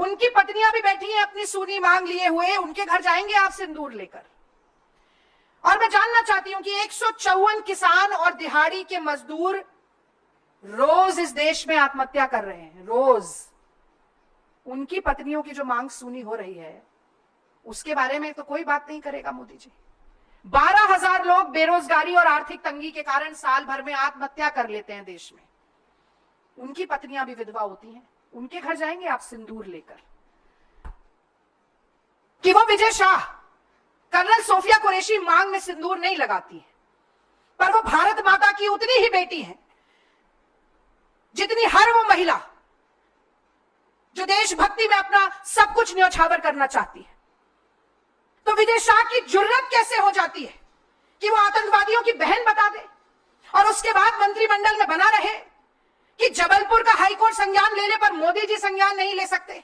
उनकी पत्नियां भी बैठी हैं अपनी सूनी मांग लिए हुए, उनके घर जाएंगे आप सिंदूर लेकर। और मैं जानना चाहती हूं कि 154 किसान और दिहाड़ी के मजदूर रोज इस देश में आत्महत्या कर रहे हैं, रोज। उनकी पत्नियों की जो मांग सुनी हो रही है उसके बारे में तो कोई बात नहीं करेगा मोदी जी। 12,000 लोग बेरोजगारी और आर्थिक तंगी के कारण साल भर में आत्महत्या कर लेते हैं देश में। उनकी पत्नियां भी विधवा होती हैं, उनके घर जाएंगे आप सिंदूर लेकर? कि वो विजय शाह, कर्नल सोफिया कुरैशी मांग में सिंदूर नहीं लगाती है, पर वो भारत माता की उतनी ही बेटी है जितनी हर वो महिला जो देशभक्ति में अपना सब कुछ न्यौछावर करना चाहती है। तो विजय शाह की जुर्रत कैसे हो जाती है कि वो आतंकवादियों की बहन बता दे और उसके बाद मंत्रिमंडल में बना रहे कि जबलपुर का हाईकोर्ट संज्ञान लेने पर मोदी जी संज्ञान नहीं ले सकते।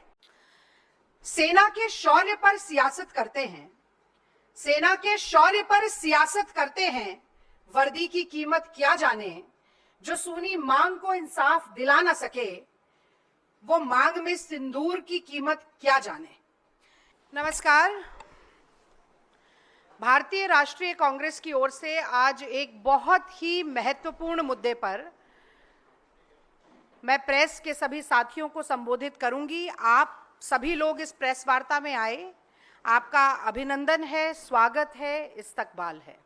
सेना के शौर्य पर सियासत करते हैं, सेना के शौर्य पर सियासत करते हैं, वर्दी की कीमत क्या जाने। जो सूनी मांग को इंसाफ दिला ना सके वो मांग में सिंदूर की कीमत क्या जाने। नमस्कार। भारतीय राष्ट्रीय कांग्रेस की ओर से आज एक बहुत ही महत्वपूर्ण मुद्दे पर मैं प्रेस के सभी साथियों को संबोधित करूंगी। आप सभी लोग इस प्रेस वार्ता में आए, आपका अभिनंदन है, स्वागत है, इस्तकबाल है।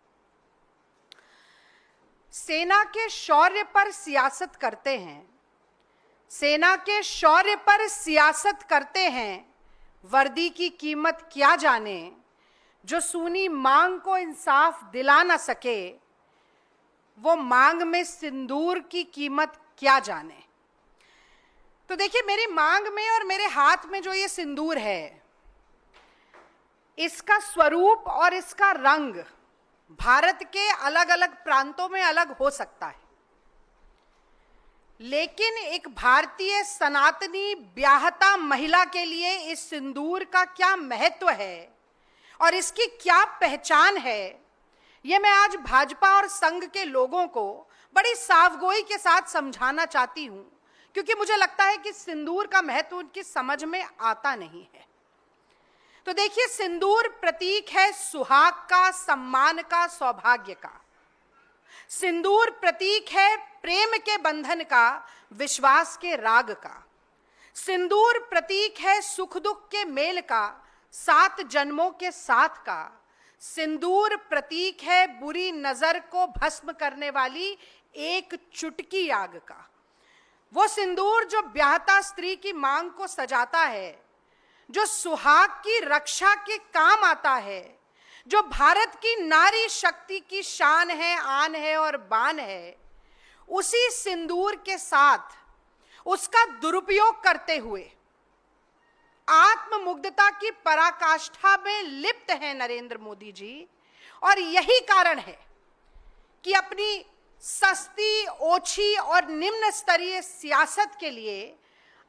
सेना के शौर्य पर सियासत करते हैं, सेना के शौर्य पर सियासत करते हैं, वर्दी की कीमत क्या जाने। जो सूनी मांग को इंसाफ दिला ना सके वो मांग में सिंदूर की कीमत क्या जाने। तो देखिए, मेरी मांग में और मेरे हाथ में जो ये सिंदूर है, इसका स्वरूप और इसका रंग भारत के अलग अलग प्रांतों में अलग हो सकता है, लेकिन एक भारतीय सनातनी ब्याहता महिला के लिए इस सिंदूर का क्या महत्व है और इसकी क्या पहचान है, ये मैं आज भाजपा और संघ के लोगों को बड़ी साफगोई के साथ समझाना चाहती हूं, क्योंकि मुझे लगता है कि सिंदूर का महत्व उनकी समझ में आता नहीं है। तो देखिए, सिंदूर प्रतीक है सुहाग का, सम्मान का, सौभाग्य का। सिंदूर प्रतीक है प्रेम के बंधन का, विश्वास के राग का। सिंदूर प्रतीक है सुख दुख के मेल का, 7 जन्मों के साथ का। सिंदूर प्रतीक है बुरी नजर को भस्म करने वाली एक चुटकी आग का। वो सिंदूर जो ब्याहता स्त्री की मांग को सजाता है, जो सुहाग की रक्षा के काम आता है, जो भारत की नारी शक्ति की शान है, आन है और बान है, उसी सिंदूर के साथ उसका दुरुपयोग करते हुए आत्ममुग्धता की पराकाष्ठा में लिप्त है नरेंद्र मोदी जी। और यही कारण है कि अपनी सस्ती, ओछी और निम्न स्तरीय सियासत के लिए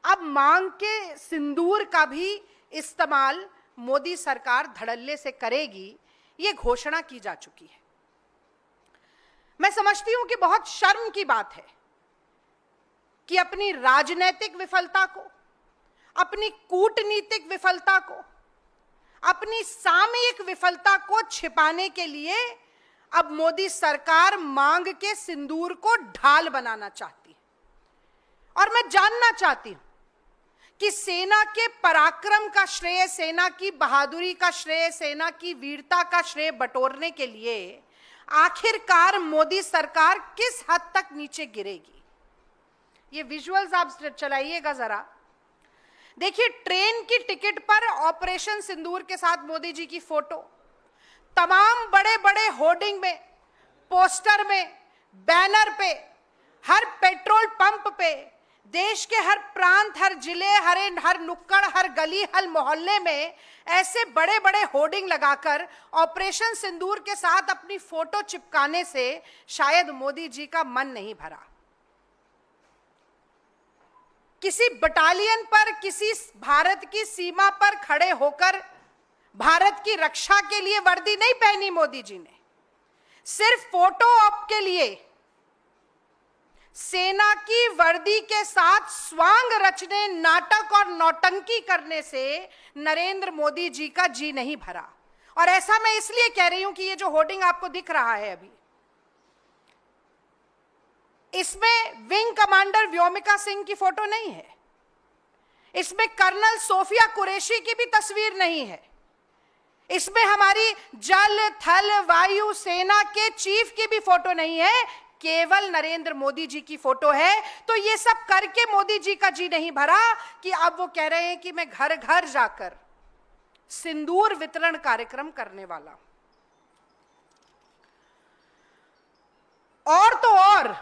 अब मांग के सिंदूर का भी इस्तेमाल मोदी सरकार धड़ल्ले से करेगी, ये घोषणा की जा चुकी है। मैं समझती हूं कि बहुत शर्म की बात है कि अपनी राजनीतिक विफलता को, अपनी कूटनीतिक विफलता को, अपनी सामयिक विफलता को छिपाने के लिए अब मोदी सरकार मांग के सिंदूर को ढाल बनाना चाहती है। और मैं जानना चाहती हूं कि सेना के पराक्रम का श्रेय, सेना की बहादुरी का श्रेय, सेना की वीरता का श्रेय बटोरने के लिए आखिरकार मोदी सरकार किस हद तक नीचे गिरेगी। ये विजुअल्स आप चलाइएगा जरा। देखिए, ट्रेन की टिकट पर ऑपरेशन सिंदूर के साथ मोदी जी की फोटो, तमाम बड़े बड़े होर्डिंग में, पोस्टर में, बैनर पे, हर पेट्रोल पंप पे, देश के हर प्रांत, हर जिले, हर नुक्कड़, हर गली, हर मोहल्ले में ऐसे बड़े बड़े होर्डिंग लगाकर ऑपरेशन सिंदूर के साथ अपनी फोटो चिपकाने से शायद मोदी जी का मन नहीं भरा। किसी बटालियन पर, किसी भारत की सीमा पर खड़े होकर भारत की रक्षा के लिए वर्दी नहीं पहनी मोदी जी ने, सिर्फ फोटो ऑप के लिए, सेना की वर्दी के साथ स्वांग रचने, नाटक और नौटंकी करने से नरेंद्र मोदी जी का जी नहीं भरा। और ऐसा मैं इसलिए कह रही हूं कि ये जो होर्डिंग आपको दिख रहा है अभी, इसमें विंग कमांडर व्योमिका सिंह की फोटो नहीं है, इसमें कर्नल सोफिया कुरैशी की भी तस्वीर नहीं है, इसमें हमारी जल थल वायु सेना के चीफ की भी फोटो नहीं है, केवल नरेंद्र मोदी जी की फोटो है। तो ये सब करके मोदी जी का जी नहीं भरा कि अब वो कह रहे हैं कि मैं घर घर जाकर सिंदूर वितरण कार्यक्रम करने वाला। और तो और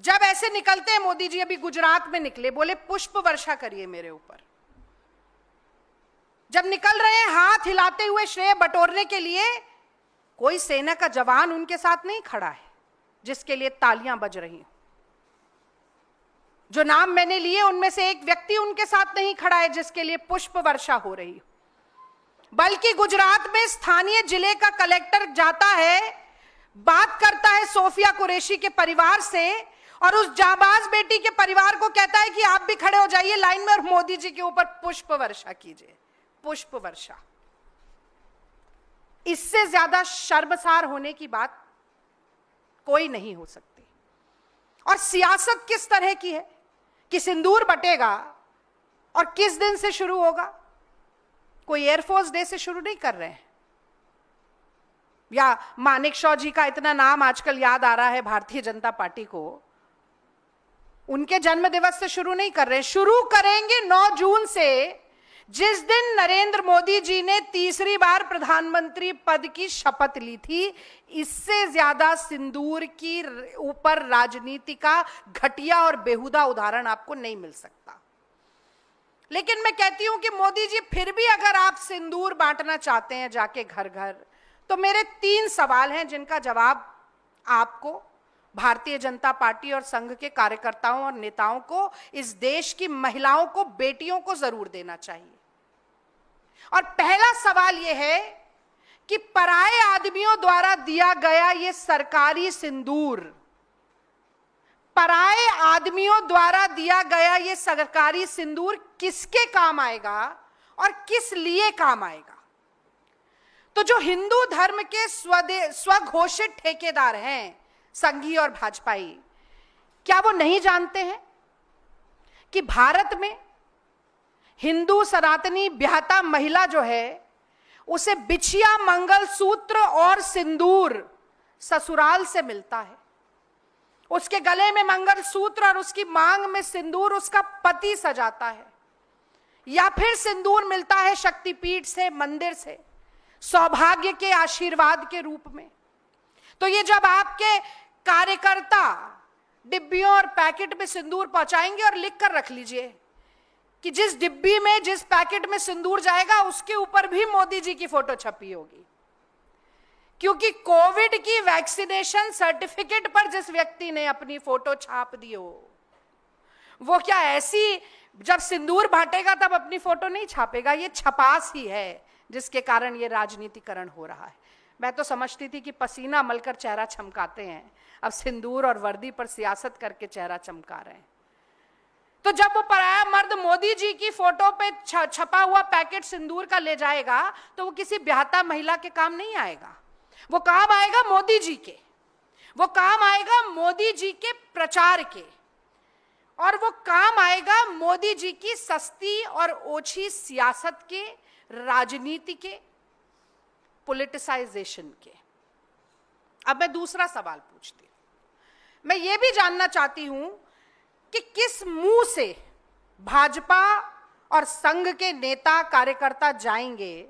जब ऐसे निकलते हैं मोदी जी, अभी गुजरात में निकले, बोले पुष्प वर्षा करिए मेरे ऊपर। जब निकल रहे हैं हाथ हिलाते हुए श्रेय बटोरने के लिए, कोई सेना का जवान उनके साथ नहीं खड़ा है जिसके लिए तालियां बज रही हैं। जो नाम मैंने लिए उनमें से एक व्यक्ति उनके साथ नहीं खड़ा है जिसके लिए पुष्प वर्षा हो रही हो। बल्कि गुजरात में स्थानीय जिले का कलेक्टर जाता है, बात करता है सोफिया कुरैशी के परिवार से और उस जाबाज बेटी के परिवार को कहता है कि आप भी खड़े हो जाइए लाइन में और मोदी जी के ऊपर पुष्प वर्षा कीजिए। पुष्प वर्षा, इससे ज्यादा शर्मसार होने की बात कोई नहीं हो सकती। और सियासत किस तरह की है कि सिंदूर बटेगा और किस दिन से शुरू होगा? कोई एयरफोर्स डे से शुरू नहीं कर रहे हैं, या मानेकशॉ जी का इतना नाम आजकल याद आ रहा है भारतीय जनता पार्टी को, उनके जन्म दिवस से शुरू नहीं कर रहे हैं। शुरू करेंगे 9 जून से, जिस दिन नरेंद्र मोदी जी ने तीसरी बार प्रधानमंत्री पद की शपथ ली थी। इससे ज्यादा सिंदूर की ऊपर राजनीति का घटिया और बेहुदा उदाहरण आपको नहीं मिल सकता। लेकिन मैं कहती हूं कि मोदी जी, फिर भी अगर आप सिंदूर बांटना चाहते हैं जाके घर घर, तो मेरे 3 सवाल हैं जिनका जवाब आपको, भारतीय जनता पार्टी और संघ के कार्यकर्ताओं और नेताओं को, इस देश की महिलाओं को, बेटियों को जरूर देना चाहिए। और पहला सवाल यह है कि पराये आदमियों द्वारा दिया गया यह सरकारी सिंदूर, पराये आदमियों द्वारा दिया गया यह सरकारी सिंदूर किसके काम आएगा और किस लिए काम आएगा? तो जो हिंदू धर्म के स्वघोषित ठेकेदार हैं, संघी और भाजपाई, क्या वो नहीं जानते हैं कि भारत में हिंदू सनातनी ब्याहता महिला जो है, उसे बिछिया, मंगलसूत्र और सिंदूर ससुराल से मिलता है। उसके गले में मंगलसूत्र और उसकी मांग में सिंदूर उसका पति सजाता है, या फिर सिंदूर मिलता है शक्तिपीठ से, मंदिर से, सौभाग्य के आशीर्वाद के रूप में। तो ये जब आपके कार्यकर्ता डिब्बियों और पैकेट में सिंदूर पहुंचाएंगे, और लिख कर रख लीजिए कि जिस डिब्बी में, जिस पैकेट में सिंदूर जाएगा उसके ऊपर भी मोदी जी की फोटो छपी होगी। क्योंकि कोविड की वैक्सीनेशन सर्टिफिकेट पर जिस व्यक्ति ने अपनी फोटो छाप दी हो, वो क्या ऐसी जब सिंदूर बांटेगा तब अपनी फोटो नहीं छापेगा? ये छपास ही है जिसके कारण ये राजनीतिकरण हो रहा है। मैं तो समझती थी कि पसीना मलकर चेहरा चमकाते हैं, अब सिंदूर और वर्दी पर सियासत करके चेहरा चमका रहे हैं। तो जब वो पराया मर्द मोदी जी की फोटो पे छपा हुआ पैकेट सिंदूर का ले जाएगा, तो वो किसी ब्याहता महिला के काम नहीं आएगा, वो काम आएगा मोदी जी के, वो काम आएगा मोदी जी के प्रचार के, और वो काम आएगा मोदी जी की सस्ती और ओछी सियासत के, राजनीति के, पॉलिटिसाइजेशन के। अब मैं दूसरा सवाल पूछती हूं। मैं ये भी जानना चाहती हूं कि किस मुंह से भाजपा और संघ के नेता कार्यकर्ता जाएंगे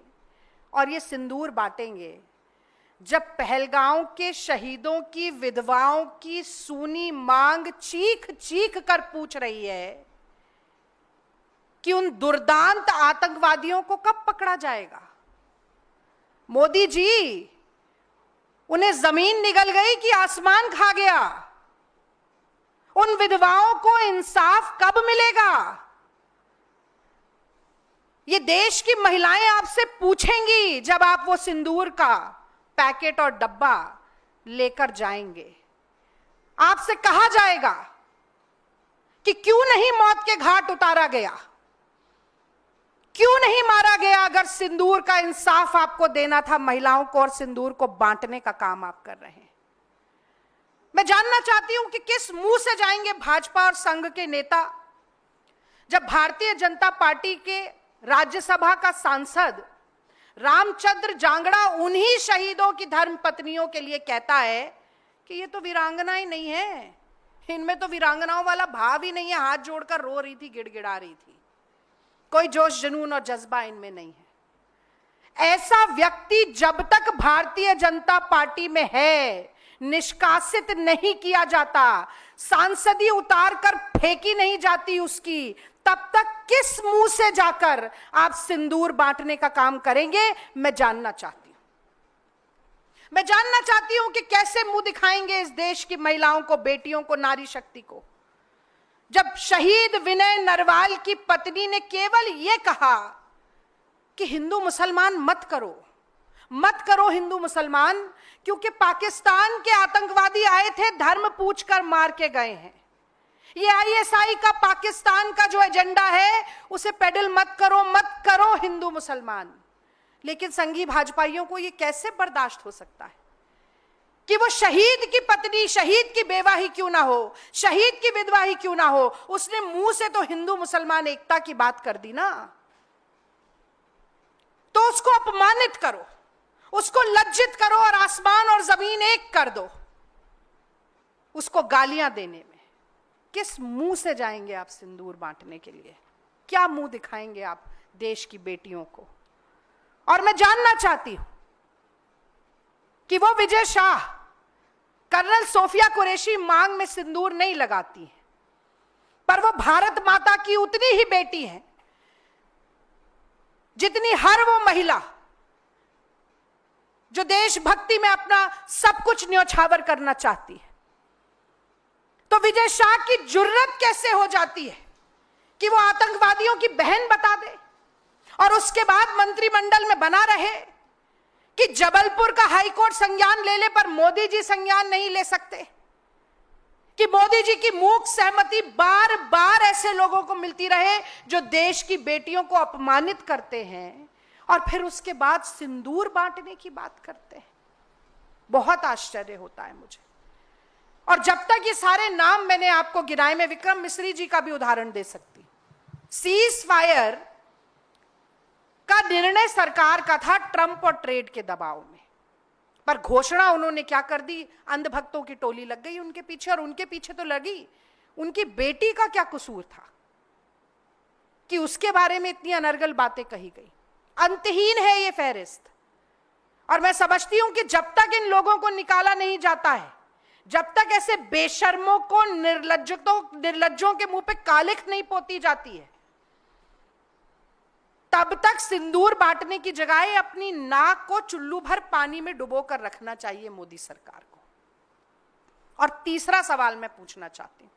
और ये सिंदूर बांटेंगे, जब पहलगांव के शहीदों की विधवाओं की सूनी मांग चीख चीख कर पूछ रही है कि उन दुर्दांत आतंकवादियों को कब पकड़ा जाएगा? मोदी जी, उन्हें जमीन निगल गई कि आसमान खा गया? उन विधवाओं को इंसाफ कब मिलेगा? ये देश की महिलाएं आपसे पूछेंगी जब आप वो सिंदूर का पैकेट और डब्बा लेकर जाएंगे। आपसे कहा जाएगा कि क्यों नहीं मौत के घाट उतारा गया, क्यों नहीं मारा गया। अगर सिंदूर का इंसाफ आपको देना था महिलाओं को और सिंदूर को बांटने का काम आप कर रहे हैं। मैं जानना चाहती हूं कि किस मुंह से जाएंगे भाजपा और संघ के नेता जब भारतीय जनता पार्टी के राज्यसभा का सांसद रामचंद्र जांगड़ा उन्हीं शहीदों की धर्म पत्नियों के लिए कहता है कि ये तो वीरांगना ही नहीं है, इनमें तो वीरांगनाओं वाला भाव ही नहीं है, हाथ जोड़कर रो रही थी, गिड़गिड़ा रही थी, कोई जोश जुनून और जज्बा इनमें नहीं है। ऐसा व्यक्ति जब तक भारतीय जनता पार्टी में है निष्कासित नहीं किया जाता, सांसदी उतार कर फेंकी नहीं जाती उसकी, तब तक किस मुंह से जाकर आप सिंदूर बांटने का काम करेंगे। मैं जानना चाहती हूं, मैं जानना चाहती हूं कि कैसे मुंह दिखाएंगे इस देश की महिलाओं को, बेटियों को, नारी शक्ति को, जब शहीद विनय नरवाल की पत्नी ने केवल यह कहा कि हिंदू मुसलमान मत करो, मत करो हिंदू मुसलमान, क्योंकि पाकिस्तान के आतंकवादी आए थे, धर्म पूछकर मार के गए हैं। ये आईएसआई का पाकिस्तान का जो एजेंडा है उसे पेडल मत करो, मत करो हिंदू मुसलमान। लेकिन संघी भाजपाइयों को ये कैसे बर्दाश्त हो सकता है कि वो शहीद की पत्नी, शहीद की बेवा ही क्यों ना हो, शहीद की विधवा ही क्यों ना हो, उसने मुंह से तो हिंदू मुसलमान एकता की बात कर दी ना, तो उसको अपमानित करो, उसको लज्जित करो और आसमान और जमीन एक कर दो। उसको गालियां देने में किस मुंह से जाएंगे आप सिंदूर बांटने के लिए? क्या मुंह दिखाएंगे आप देश की बेटियों को? और मैं जानना चाहती हूं कि वो विजय शाह, कर्नल सोफिया कुरैशी मांग में सिंदूर नहीं लगाती है, पर वो भारत माता की उतनी ही बेटी है जितनी हर वो महिला जो देशभक्ति में अपना सब कुछ न्यौछावर करना चाहती है। तो विजय शाह की जुर्रत कैसे हो जाती है कि वो आतंकवादियों की बहन बता दे और उसके बाद मंत्रिमंडल में बना रहे कि जबलपुर का हाईकोर्ट संज्ञान ले ले पर मोदी जी संज्ञान नहीं ले सकते, कि मोदी जी की मूक सहमति बार बार ऐसे लोगों को मिलती रहे जो देश की बेटियों को अपमानित करते हैं और फिर उसके बाद सिंदूर बांटने की बात करते हैं। बहुत आश्चर्य होता है मुझे। और जब तक ये सारे नाम मैंने आपको गिनाए, मैं विक्रम मिश्री जी का भी उदाहरण दे सकती हूं। सीज फायर का निर्णय सरकार का था ट्रंप और ट्रेड के दबाव में, पर घोषणा उन्होंने क्या कर दी, अंधभक्तों की टोली लग गई उनके पीछे, और उनके पीछे तो लगी, उनकी बेटी का क्या कसूर था कि उसके बारे में इतनी अनर्गल बातें कही गई। अंतहीन है ये फहरिस्त। और मैं समझती हूं कि जब तक इन लोगों को निकाला नहीं जाता है, जब तक ऐसे बेशर्मों को, निर्लज्जों के मुंह पे कालिख नहीं पोती जाती है, तब तक सिंदूर बांटने की जगह अपनी नाक को चुल्लू भर पानी में डुबो कर रखना चाहिए मोदी सरकार को। और तीसरा सवाल मैं पूछना चाहती हूं,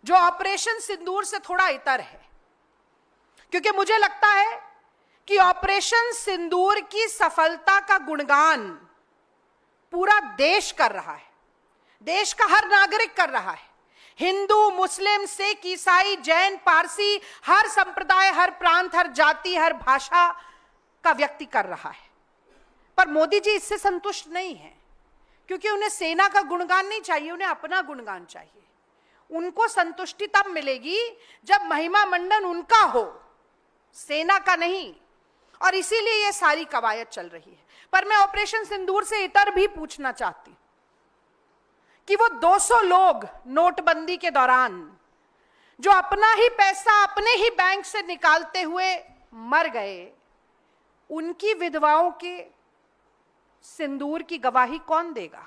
जो ऑपरेशन सिंदूर से थोड़ा इतर है, क्योंकि मुझे लगता है कि ऑपरेशन सिंदूर की सफलता का गुणगान पूरा देश कर रहा है, देश का हर नागरिक कर रहा है। हिंदू, मुस्लिम, सिख, ईसाई, जैन, पारसी, हर संप्रदाय, हर प्रांत, हर जाति, हर भाषा का व्यक्ति कर रहा है। पर मोदी जी इससे संतुष्ट नहीं है, क्योंकि उन्हें सेना का गुणगान नहीं चाहिए, उन्हें अपना गुणगान चाहिए। उनको संतुष्टि तब मिलेगी जब महिमा मंडन उनका हो, सेना का नहीं। और इसीलिए ये सारी कवायद चल रही है। पर मैं ऑपरेशन सिंदूर से इतर भी पूछना चाहती हूं कि वो 200 लोग नोटबंदी के दौरान जो अपना ही पैसा अपने ही बैंक से निकालते हुए मर गए, उनकी विधवाओं के सिंदूर की गवाही कौन देगा?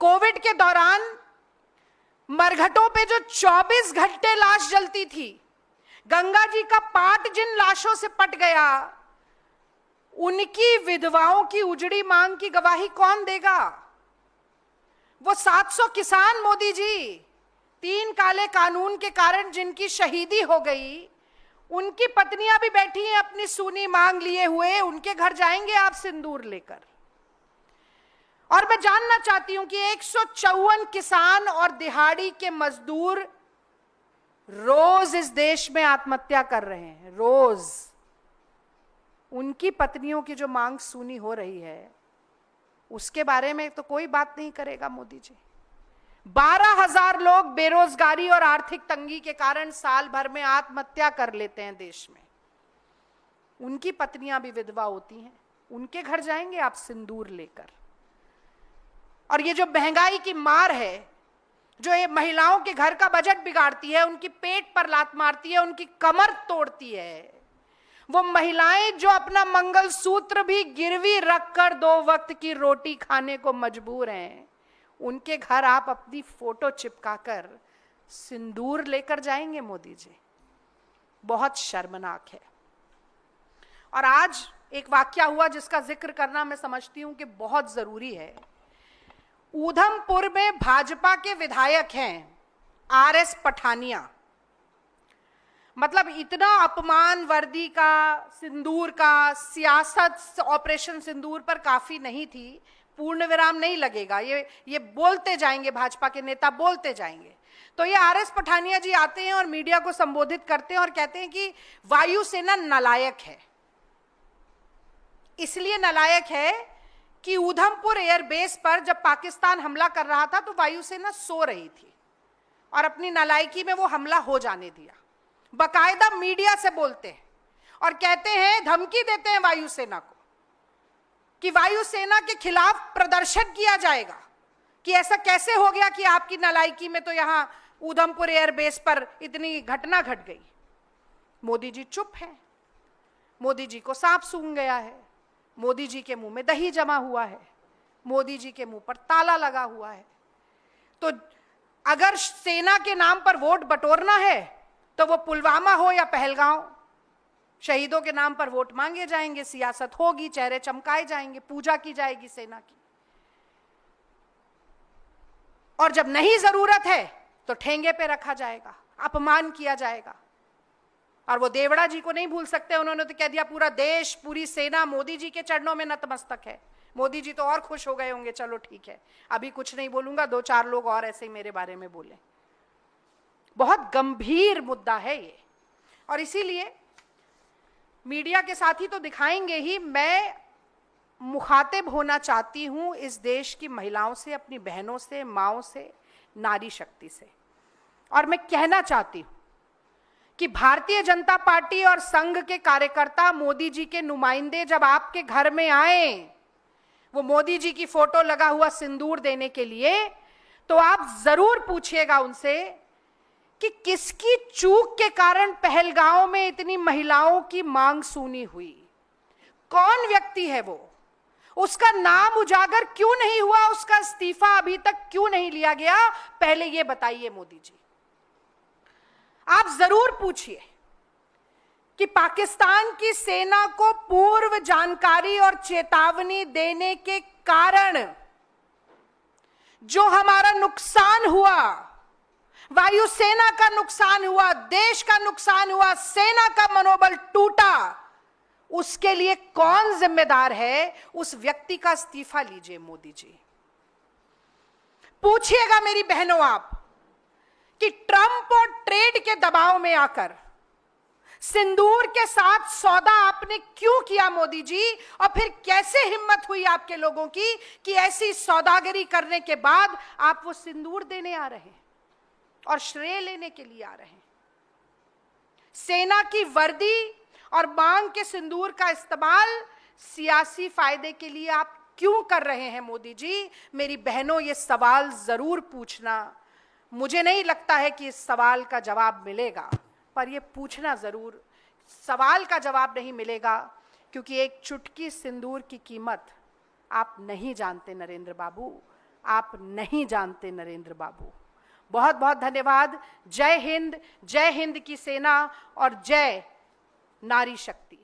कोविड के दौरान मरघटों पे जो 24 घंटे लाश जलती थी, गंगा जी का पाट जिन लाशों से पट गया, उनकी विधवाओं की उजड़ी मांग की गवाही कौन देगा? वो 700 किसान मोदी जी, 3 काले कानून के कारण जिनकी शहीदी हो गई, उनकी पत्नियां भी बैठी हैं अपनी सूनी मांग लिए हुए, उनके घर जाएंगे आप सिंदूर लेकर? और मैं जानना चाहती हूं कि 154 किसान और दिहाड़ी के मजदूर रोज इस देश में आत्महत्या कर रहे हैं, रोज। उनकी पत्नियों की जो मांग सुनी हो रही है, उसके बारे में तो कोई बात नहीं करेगा मोदी जी। 12,000 लोग बेरोजगारी और आर्थिक तंगी के कारण साल भर में आत्महत्या कर लेते हैं देश में। उनकी पत्नियां भी विधवा होती हैं, उनके घर जाएंगे आप सिंदूर लेकर? और ये जो महंगाई की मार है, जो ये महिलाओं के घर का बजट बिगाड़ती है, उनकी पेट पर लात मारती है, उनकी कमर तोड़ती है, वो महिलाएं जो अपना मंगलसूत्र भी गिरवी रखकर 2 वक्त की रोटी खाने को मजबूर हैं, उनके घर आप अपनी फोटो चिपकाकर सिंदूर लेकर जाएंगे मोदी जी? बहुत शर्मनाक है। और आज एक वाकया हुआ जिसका जिक्र करना मैं समझती हूं कि बहुत जरूरी है। ऊधमपुर में भाजपा के विधायक हैं RS पठानिया। मतलब इतना अपमान वर्दी का, सिंदूर का, सियासत ऑपरेशन सिंदूर पर काफी नहीं थी, पूर्ण विराम नहीं लगेगा, ये बोलते जाएंगे, भाजपा के नेता बोलते जाएंगे। तो ये RS पठानिया जी आते हैं और मीडिया को संबोधित करते हैं और कहते हैं कि वायुसेना नालायक है। इसलिए नालायक है कि ऊधमपुर एयरबेस पर जब पाकिस्तान हमला कर रहा था तो वायुसेना सो रही थी और अपनी नालायकी में वो हमला हो जाने दिया। बकायदा मीडिया से बोलते हैं और कहते हैं, धमकी देते हैं वायुसेना को कि वायुसेना के खिलाफ प्रदर्शन किया जाएगा, कि ऐसा कैसे हो गया कि आपकी नालायकी में तो यहां ऊधमपुर एयरबेस पर इतनी घटना घट गई। मोदी जी चुप हैं, मोदी जी को सांप सूंघ गया है, मोदी जी के मुंह में दही जमा हुआ है, मोदी जी के मुंह पर ताला लगा हुआ है। तो अगर सेना के नाम पर वोट बटोरना है तो वो पुलवामा हो या पहलगांव, शहीदों के नाम पर वोट मांगे जाएंगे, सियासत होगी, चेहरे चमकाए जाएंगे, पूजा की जाएगी सेना की। और जब नहीं जरूरत है तो ठेंगे पे रखा जाएगा, अपमान किया जाएगा। और वो देवड़ा जी को नहीं भूल सकते, उन्होंने तो कह दिया पूरा देश, पूरी सेना मोदी जी के चरणों में नतमस्तक है। मोदी जी तो और खुश हो गए होंगे, चलो ठीक है अभी कुछ नहीं बोलूंगा, 2-4 लोग और ऐसे ही मेरे बारे में बोले। बहुत गंभीर मुद्दा है ये, और इसीलिए मीडिया के साथी तो दिखाएंगे ही, मैं मुखातिब होना चाहती हूं इस देश की महिलाओं से, अपनी बहनों से, माओं से, नारी शक्ति से। और मैं कहना चाहती हूं कि भारतीय जनता पार्टी और संघ के कार्यकर्ता, मोदी जी के नुमाइंदे जब आपके घर में आए वो मोदी जी की फोटो लगा हुआ सिंदूर देने के लिए, तो आप जरूर पूछिएगा उनसे कि किसकी चूक के कारण पहलगांव में इतनी महिलाओं की मांग सुनी हुई, कौन व्यक्ति है वो, उसका नाम उजागर क्यों नहीं हुआ, उसका इस्तीफा अभी तक क्यों नहीं लिया गया, पहले ये बताइए मोदी जी। आप जरूर पूछिए कि पाकिस्तान की सेना को पूर्व जानकारी और चेतावनी देने के कारण जो हमारा नुकसान हुआ, वायुसेना का नुकसान हुआ, देश का नुकसान हुआ, सेना का मनोबल टूटा, उसके लिए कौन जिम्मेदार है, उस व्यक्ति का इस्तीफा लीजिए मोदी जी। पूछिएगा मेरी बहनों आप कि ट्रंप और ट्रेड के दबाव में आकर सिंदूर के साथ सौदा आपने क्यों किया मोदी जी, और फिर कैसे हिम्मत हुई आपके लोगों की कि ऐसी सौदागरी करने के बाद आप वो सिंदूर देने आ रहे हैं और श्रेय लेने के लिए आ रहे हैं। सेना की वर्दी और मांग के सिंदूर का इस्तेमाल सियासी फायदे के लिए आप क्यों कर रहे हैं मोदी जी? मेरी बहनों, ये सवाल जरूर पूछना। मुझे नहीं लगता है कि इस सवाल का जवाब मिलेगा, पर यह पूछना जरूर। सवाल का जवाब नहीं मिलेगा क्योंकि एक चुटकी सिंदूर की कीमत आप नहीं जानते नरेंद्र बाबू, आप नहीं जानते नरेंद्र बाबू। बहुत बहुत धन्यवाद। जय हिंद की सेना और जय नारी शक्ति।